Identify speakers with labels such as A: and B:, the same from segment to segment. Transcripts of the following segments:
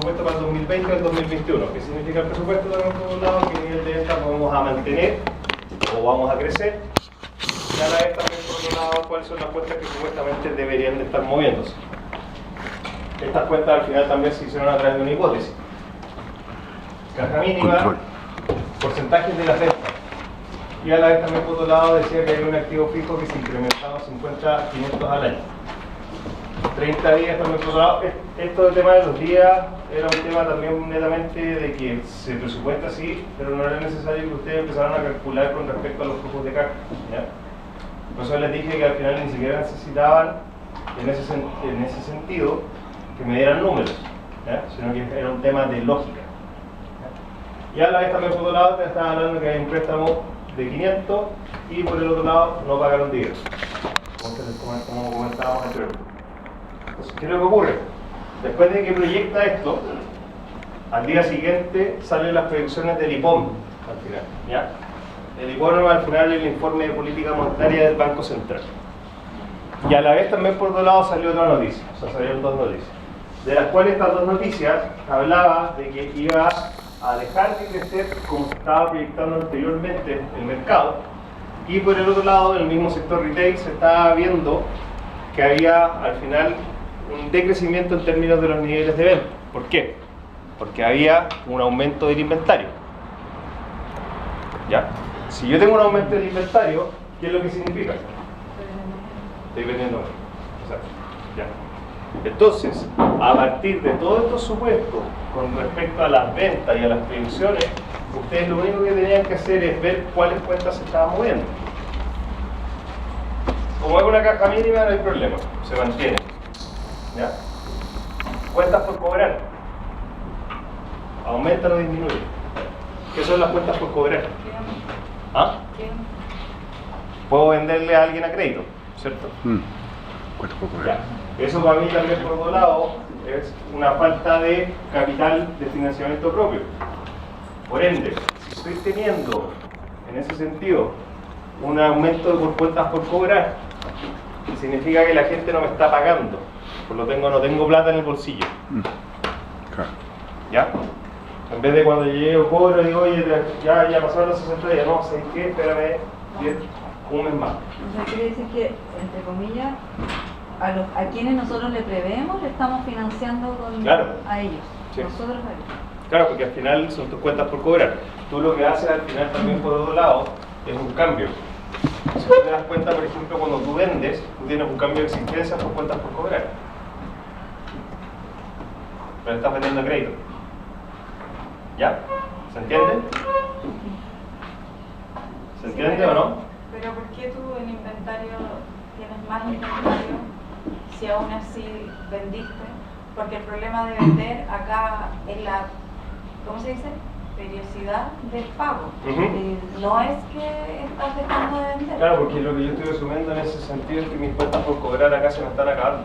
A: presupuesto para el 2020 y el 2021. ¿Qué significa el presupuesto? También por un lado, qué nivel de venta vamos a mantener o vamos a crecer. Y a la vez también por otro lado, cuáles son las cuentas que supuestamente deberían de estar moviéndose. Estas cuentas al final también se hicieron a través de una hipótesis. Caja mínima, porcentajes de las ventas. Y a la vez también por otro lado decía que hay un activo fijo que se incrementaba 50, 500 al año. 30 días también por otro lado. Esto del tema de los días era un tema también netamente de que se presupuesta así, pero no era necesario que ustedes empezaran a calcular con respecto a los flujos de caja. ¿Ya? Por eso les dije que al final ni siquiera necesitaban en ese sentido que me dieran números, ¿ya? Sino que era un tema de lógica. ¿Ya? Y a la vez también por otro lado te estaba hablando que hay un préstamo de 500 y por el otro lado no pagaron dividendos, como comentábamos anteriormente. Entonces, ¿qué es lo que ocurre? Después de que proyecta esto, al día siguiente salen las proyecciones del IPOM al final, ¿ya? El IPOM al final es el informe de política monetaria del Banco Central. Y a la vez también por otro lado salió otra noticia, o sea, salieron dos noticias, de las cuales estas dos noticias hablaba de que iba a dejar de crecer como se estaba proyectando anteriormente el mercado, y por el otro lado, en el mismo sector retail se estaba viendo que había al final un decrecimiento en términos de los niveles de venta. ¿Por qué? Porque había un aumento del inventario. ¿Ya? Si yo tengo un aumento del inventario, ¿qué es lo que significa? Estoy vendiendo menos. Exacto. ¿Ya? Entonces, a partir de todos estos supuestos con respecto a las ventas y a las previsiones, ustedes lo único que tenían que hacer es ver cuáles cuentas se estaban moviendo. Como es una caja mínima, no hay problema, se mantiene. ¿Ya? Cuentas por cobrar, aumentan o disminuyen. ¿Qué son las cuentas por cobrar? ¿Ah? Puedo venderle a alguien a crédito, ¿cierto?
B: Cuentas por cobrar.
A: Ya. Eso para mí también por otro lado es una falta de capital de financiamiento propio. Por ende, si estoy teniendo en ese sentido un aumento por cuentas por cobrar, significa que la gente no me está pagando, por lo tanto no tengo plata en el bolsillo.
B: Claro.
A: ¿Ya? En vez de cuando llego cobro digo, oye, ya pasaron los 60 días, no, ¿sabes qué? Espérame 10, un mes más.
C: O sea, quiere decir que, entre comillas, a quienes nosotros le preveemos, le estamos financiando a ellos,
A: Sí.
C: nosotros a ellos.
A: Claro, porque al final son tus cuentas por cobrar. Tú lo que haces al final también por otro lado es un cambio. Si tú te das cuenta, por ejemplo, cuando tú vendes, tú tienes un cambio de exigencia por cuentas por cobrar. Pero estás vendiendo a crédito. ¿Ya? ¿Se entiende? ¿Se entiende o no?
D: Pero ¿por qué tú en inventario tienes más inventario si aún así vendiste? Porque el problema de vender acá es la, ¿cómo se dice? Periodicidad del pago. No es que estás dejando de vender.
A: Claro, porque lo que yo estoy asumiendo en ese sentido es que mis cuentas por cobrar acá se me están acabando.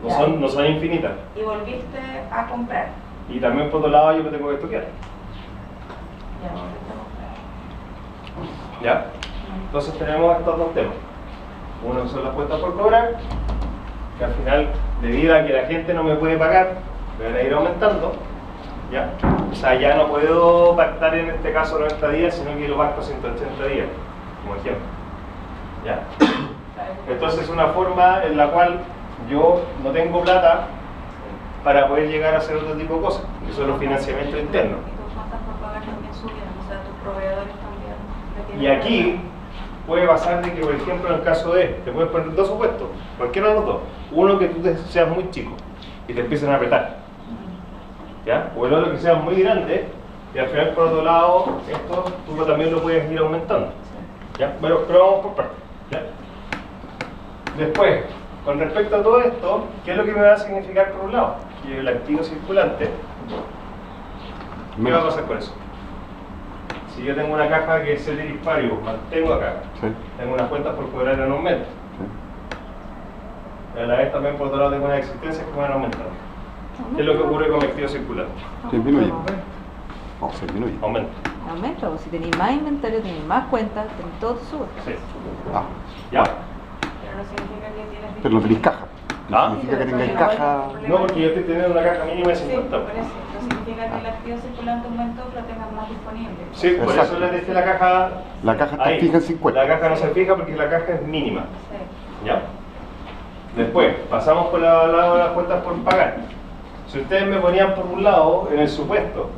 A: No son infinitas.
D: Y volviste a comprar.
A: Y también por otro lado yo lo tengo que estoquear.
D: Ya volviste a comprar.
A: ¿Ya? Entonces tenemos estos dos temas. Uno son las cuentas por cobrar, que al final, debido a que la gente no me puede pagar, me van a ir aumentando. ¿Ya? O sea, ya no puedo pactar en este caso 90 días, sino que lo pacto 180 días, como ejemplo. ¿Ya? Entonces es una forma en la cual yo no tengo plata para poder llegar a hacer otro tipo de cosas, que son los financiamientos internos.
D: Y tus cuentas por pagar también subieron, o sea, tus proveedores también.
A: Y aquí puede pasar de que, por ejemplo, en el caso de, te puedes poner dos supuestos, cualquiera de los dos. Uno, que tú seas muy chico y te empiecen a apretar. ¿Ya? O el otro que sea muy grande y al final, por otro lado, esto tú también lo puedes ir aumentando. ¿Ya? Pero vamos por partes. ¿Ya? Después, con respecto a todo esto, ¿qué es lo que me va a significar por un lado? Que el activo circulante, ¿qué va a pasar con eso? Si yo tengo una caja que es ceteris paribus, mantengo acá, tengo unas cuentas por cobrar en aumento. Y a la vez también por otro lado tengo unas existencias que van aumentando. ¿Qué es lo que ocurre con mi activo circulante?
B: Disminuye. No, se disminuye.
A: Aumenta.
C: Aumenta, o si tenéis más inventario, tenéis más cuentas, tenéis todo sube.
A: Sí.
B: Ah,
A: ¿Ya?
D: Pero no significa que tienes.
B: pero no tenéis caja.
A: ¿Ah?
B: Significa que
C: Sí,
B: tengáis
C: pero
B: caja.
A: No, porque yo estoy teniendo una caja mínima de
D: Sí,
A: 50.
D: por eso. No significa que el activo circulante aumentó, pero tengas más disponible.
A: Sí, por
B: Exacto.
A: eso le dejé la caja.
B: La caja está
A: ahí.
B: fija en 50.
A: La caja no se fija porque la caja es mínima.
D: Sí.
A: ¿Ya? Después, pasamos por el lado de las cuentas por pagar. Si ustedes me ponían por un lado, en el supuesto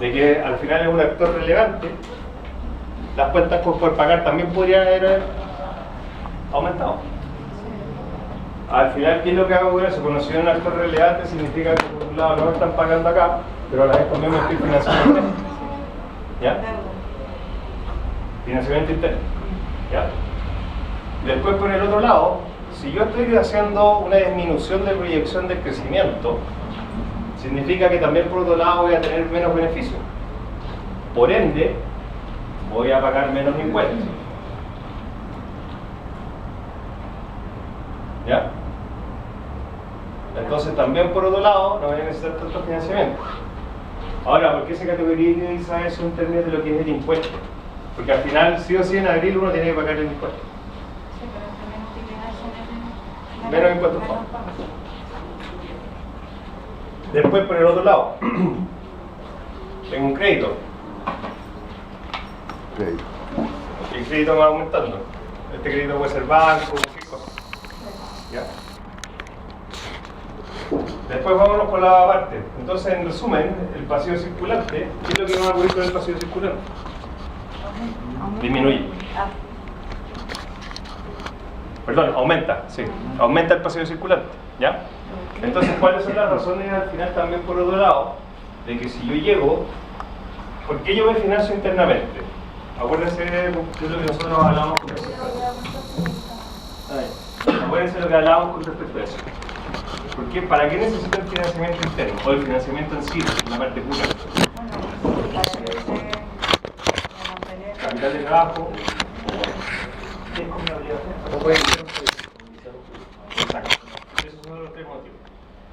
A: de que al final es un actor relevante, las cuentas por pagar también podrían haber aumentado. Al final, ¿qué es lo que hago con eso? Cuando soy un actor relevante, significa que por un lado no me están pagando acá, pero a la vez también me estoy financiando. ¿Ya?
D: Deuda.
A: Financiamiento interno. ¿Ya? Después, por el otro lado, si yo estoy haciendo una disminución de proyección del crecimiento, significa que también por otro lado voy a tener menos beneficios. Por ende, voy a pagar menos impuestos. ¿Ya? Entonces también por otro lado no voy a necesitar tanto financiamiento. Ahora, ¿por qué se categoriza eso en términos de lo que es el impuesto? Porque al final, sí o sí, en abril uno tiene que pagar el impuesto.
D: Sí, pero también utilidades son
A: Menos impuestos
D: menos
A: pagos.
D: pagos.
A: Después, por el otro lado, tengo un crédito.
B: Crédito.
A: El crédito va aumentando. Este crédito puede ser banco, cualquier cosa. ¿Ya? Después vámonos por la parte. Entonces, en resumen, el pasivo circulante, ¿qué es lo que va a ocurrir con el pasivo circulante? Disminuye.
D: Ah,
A: Perdón, aumenta, sí. Aumenta el pasivo circulante, ¿ya? Entonces, ¿cuáles son las razones al final también por otro lado? De que si yo llego, ¿por qué yo me financio internamente? Acuérdense de lo que nosotros hablábamos con respecto a eso. Acuérdense de lo que hablábamos con respecto a eso. Porque, ¿para qué necesito el financiamiento interno? O el financiamiento en sí, la parte pura.
D: bueno, para que se mantener.
A: Capital de trabajo. No puede ser un proyecto. Exacto. Esos son los tres motivos.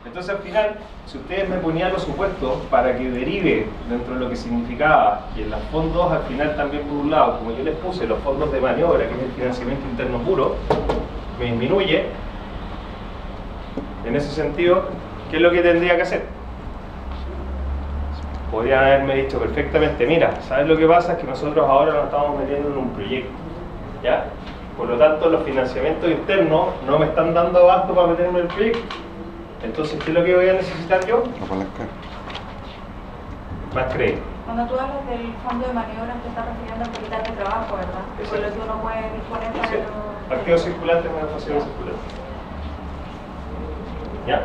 A: Entonces al final, si ustedes me ponían los supuestos para que derive dentro de lo que significaba, y en los fondos al final también por un lado, como yo les puse, los fondos de maniobra, que es el financiamiento interno puro, me disminuye, en ese sentido, ¿qué es lo que tendría que hacer? Podrían haberme dicho perfectamente, mira, ¿sabes lo que pasa? Es que nosotros ahora nos estamos metiendo en un proyecto, ¿ya? Por lo tanto, los financiamientos internos no me están dando abasto para meterme en el proyecto. Entonces, ¿qué es lo que voy a necesitar yo?
B: Apalancar.
A: Más crédito.
D: Cuando tú hablas del fondo de maniobra, te estás refiriendo al capital de trabajo, ¿verdad? Por lo que uno puede disponer para
A: Sí.
D: los...
A: Activos circulantes menos pasivos circulantes. ¿Ya?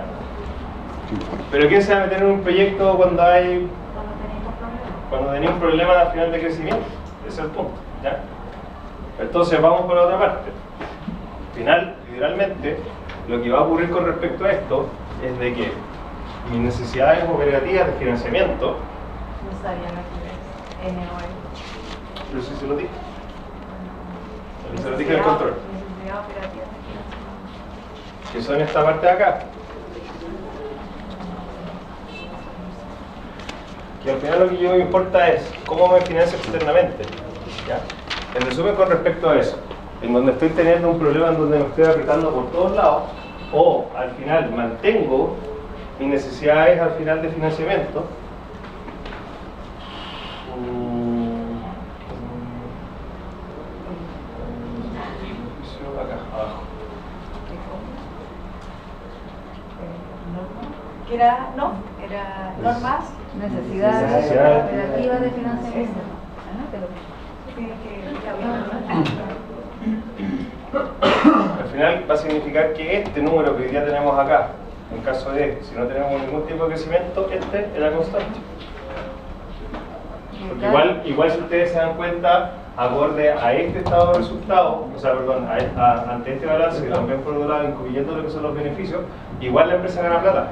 B: Sí.
A: Pero ¿quién se va a meter en un proyecto cuando hay
D: Cuando tenéis los problemas.
A: cuando tenía un problema al final de crecimiento? Ese es el punto, ¿ya? Entonces vamos por la otra parte. Al final, literalmente, lo que va a ocurrir con respecto a esto es de que mis necesidades operativas de financiamiento,
D: No sabía lo que es NOE.
A: pero sí se lo dije. Se lo dije en el control.
D: Necesidad operativa de financiamiento.
A: Que son esta parte de acá. Que al final lo que yo me importa es cómo me financio externamente. ¿Ya? En resumen, con respecto a eso, en donde estoy teniendo un problema en donde me estoy apretando por todos lados, o al final mantengo mis necesidades al final de financiamiento, acá abajo.
D: ¿Qué era? No, era normas.
C: Necesidades
A: Necesidades.
C: operativas de financiamiento. Anótelo.
D: Tienes que
A: Al final va a significar que este número que hoy día tenemos acá, en caso de, si no tenemos ningún tipo de crecimiento, este es la constante. Porque igual si ustedes se dan cuenta, acorde a este estado de resultados, o sea, perdón, ante este balance, que también por otro lado, incluyendo lo que son los beneficios, igual la empresa gana plata.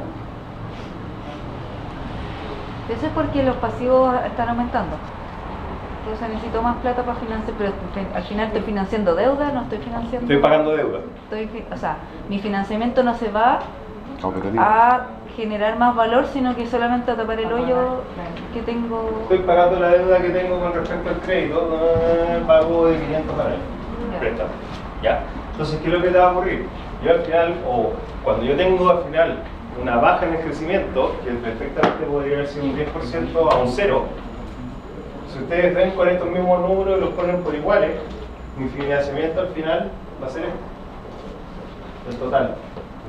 C: Eso es porque los pasivos están aumentando. Entonces necesito más plata para financiar, pero al final estoy financiando deuda, no estoy financiando...
A: Estoy pagando deuda.
C: O sea, mi financiamiento no se va
B: Operativo.
C: a generar más valor, sino que solamente a tapar el hoyo que tengo.
A: Estoy pagando la deuda que tengo con respecto al crédito, pago de 500 dólares.
C: Ya.
A: Préstamo. ¿Ya? Entonces, ¿qué es lo que te va a ocurrir? yo al final, o cuando yo tengo al final una baja en el crecimiento, que perfectamente podría haber sido un 10% a un 0, si ustedes ven con estos mismos números y los ponen por iguales, mi financiamiento al final va a ser el total.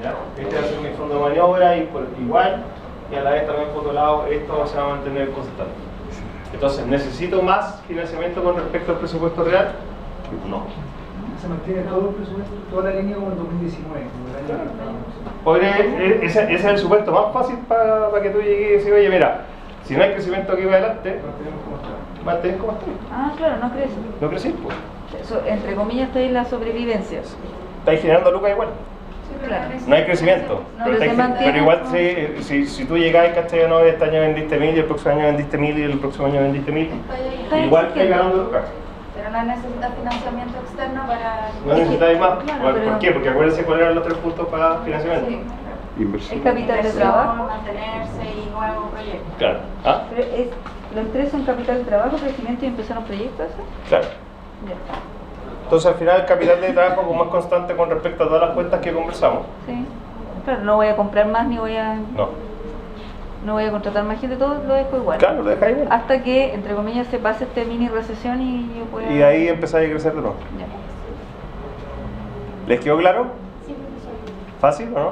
A: ¿Ya? Este va a ser mi fondo de maniobra y por igual, y a la vez también por otro lado esto se va a mantener constante. Entonces, ¿necesito más financiamiento con respecto al presupuesto real? No.
E: Se mantiene todo el presupuesto, toda la línea como en 2019.
A: Ese es el supuesto más fácil para que tú llegues y decir, oye, mira, si no hay crecimiento aquí para adelante, mantén como estoy.
C: Ah, claro, no crece.
A: No crecí, pues.
C: Eso, entre comillas, está ahí la sobrevivencia.
A: Estáis generando lucas igual.
C: Claro.
A: No hay crecimiento.
C: Pero se mantiene.
A: Pero igual si tú llegás, ¿cachai? No, este año vendiste 1000 y el próximo año vendiste 1000 y el próximo año vendiste 1000. Igual estáis ganando lucas.
D: Pero no necesitas financiamiento externo para...
A: No necesitáis más.
C: Claro,
A: ¿Por
C: pero-
A: qué? Porque acuérdense cuáles eran los 3 puntos para financiamiento.
D: Sí.
B: Inversión.
C: Es capital de trabajo.
D: Mantenerse y nuevo proyecto.
A: Claro. ¿Ah?
C: Pero los tres son capital de trabajo, crecimiento y empezaron proyectos. ¿Eso?
A: Claro.
C: Ya.
A: Entonces al final el capital de trabajo como es constante con respecto a todas las cuentas que conversamos.
C: Sí. Claro, no voy a comprar más ni voy a.
A: No.
C: No voy a contratar más gente, todo lo dejo igual.
A: Claro, lo dejáis igual.
C: Hasta que, entre comillas, se pase este mini recesión y yo pueda.
A: Y de ahí empezáis a crecer de nuevo.
C: Ya.
A: ¿Les quedó claro?
F: Sí, profesor.
A: ¿Fácil o no?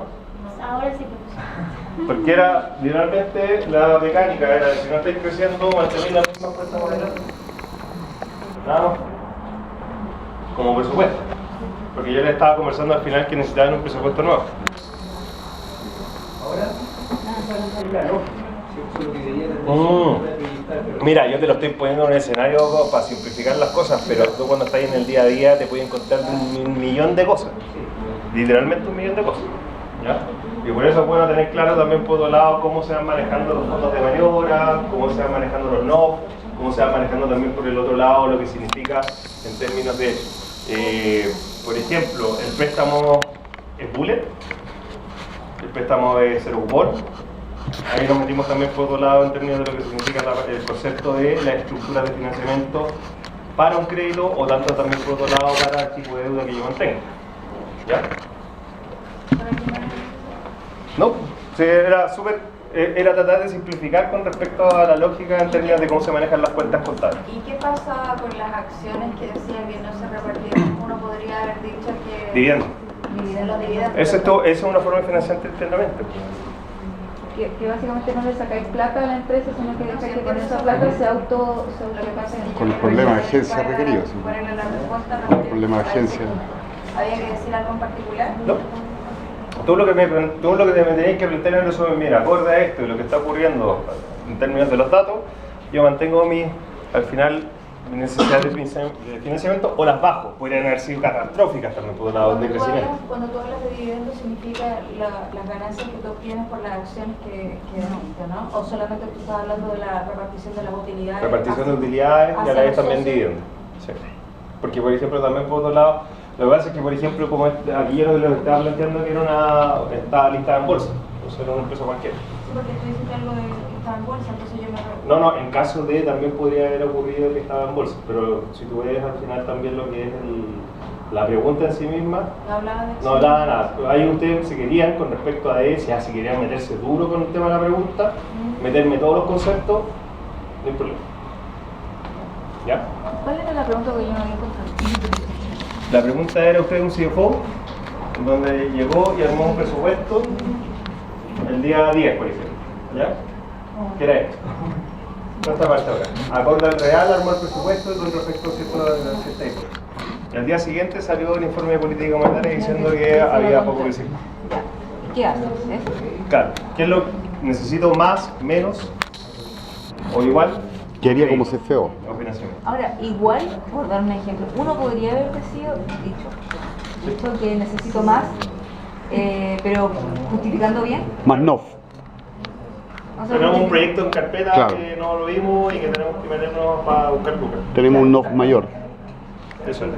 F: Ahora sí, profesor.
A: Porque era, literalmente, la mecánica era, si no estáis creciendo, mantener la misma cuenta monetaria. Nada más. Como presupuesto. Porque yo les estaba conversando al final que necesitaban un presupuesto nuevo.
E: Ahora, claro, si eso lo que quería era proyectar, pero-
A: Mira, yo te lo estoy poniendo en un escenario para simplificar las cosas, pero tú cuando estás en el día a día te puedes encontrar un millón de cosas. Literalmente un millón de cosas. ¿Ya? Y por eso es bueno tener claro también por otro lado cómo se van manejando los fondos de maniobra, cómo se van manejando los NOF, cómo se va manejando también por el otro lado lo que significa en términos de, por ejemplo, el préstamo es bullet, el préstamo es cero cupón. Ahí nos metimos también por otro lado en términos de lo que significa el concepto de la estructura de financiamiento para un crédito o tanto también por otro lado para el tipo de deuda que yo mantengo. ¿Ya? No, sí, era súper, era tratar de simplificar con respecto a la lógica en términos de cómo se manejan las cuentas contables.
D: ¿Y qué pasa con las acciones que decía que no se repartieron? Uno podría haber dicho que...
A: Dividendos.
D: Los dividendos.
A: Eso es una forma de financiarte internamente.
C: Que básicamente no le sacáis plata a la empresa, sino que dejáis que con esa plata se autopase.
B: Con el problema de agencia requerido, sí.
D: ¿Cuál era la respuesta?
B: Con el problema de agencia.
D: ¿Había que decir algo en particular?
A: No. Tú lo que te me tenéis que plantear en resumen, mira, acorde a esto y lo que está ocurriendo en términos de los datos, yo mantengo al final, mis necesidades de financiamiento o las bajo. Podrían haber sido catastróficas también por un lado de crecimiento.
D: Cuando tú hablas de dividendos, significa las ganancias que tú obtienes por las acciones que vendiste, ¿no? O solamente tú estás hablando de la repartición de las utilidades.
A: Repartición de utilidades y a la
D: hacia
A: vez
D: los
A: también
D: socios.
A: dividendos. Sí. Porque, por ejemplo, también por otro lado, lo que pasa es que, por ejemplo, como aquí yo lo estaba planteando que estaba listada en bolsa, entonces era una empresa cualquiera.
D: Sí, porque tú dijiste algo de que estaba en bolsa, entonces yo me...
A: No, en caso de también podría haber ocurrido que estaba en bolsa, pero si tú ves al final también lo que es la pregunta en sí misma,
D: No hablaba de
A: no hablaba nada. Ahí ustedes se querían con respecto a si querían meterse duro con el tema de la pregunta, meterme todos los conceptos, no hay problema. ¿Ya?
C: ¿Cuál era la pregunta que yo no había encontrado?
A: La pregunta era, usted es un CFO, donde llegó y armó un presupuesto el día 10, por ejemplo, ¿ya? ¿Qué era esto? Esta parte ahora. Acorde al real, armó el presupuesto con respecto a cierta hipótesis. Y al día siguiente salió el informe de política monetaria diciendo que había poco crecimiento.
C: Ya. ¿Y qué haces? ¿Eso?
A: Claro, ¿qué es lo que necesito más, menos o igual?
B: ¿Qué haría como CFO?
A: O financiamiento.
C: Ahora, igual, por dar un ejemplo, uno podría haber dicho que necesito más, pero justificando bien.
B: Más NOF.
C: O sea,
A: Tenemos un proyecto en carpeta
B: Claro.
A: que no lo vimos y que tenemos que meternos para buscar lucas.
B: Tenemos un NOF mayor.
A: Eso es.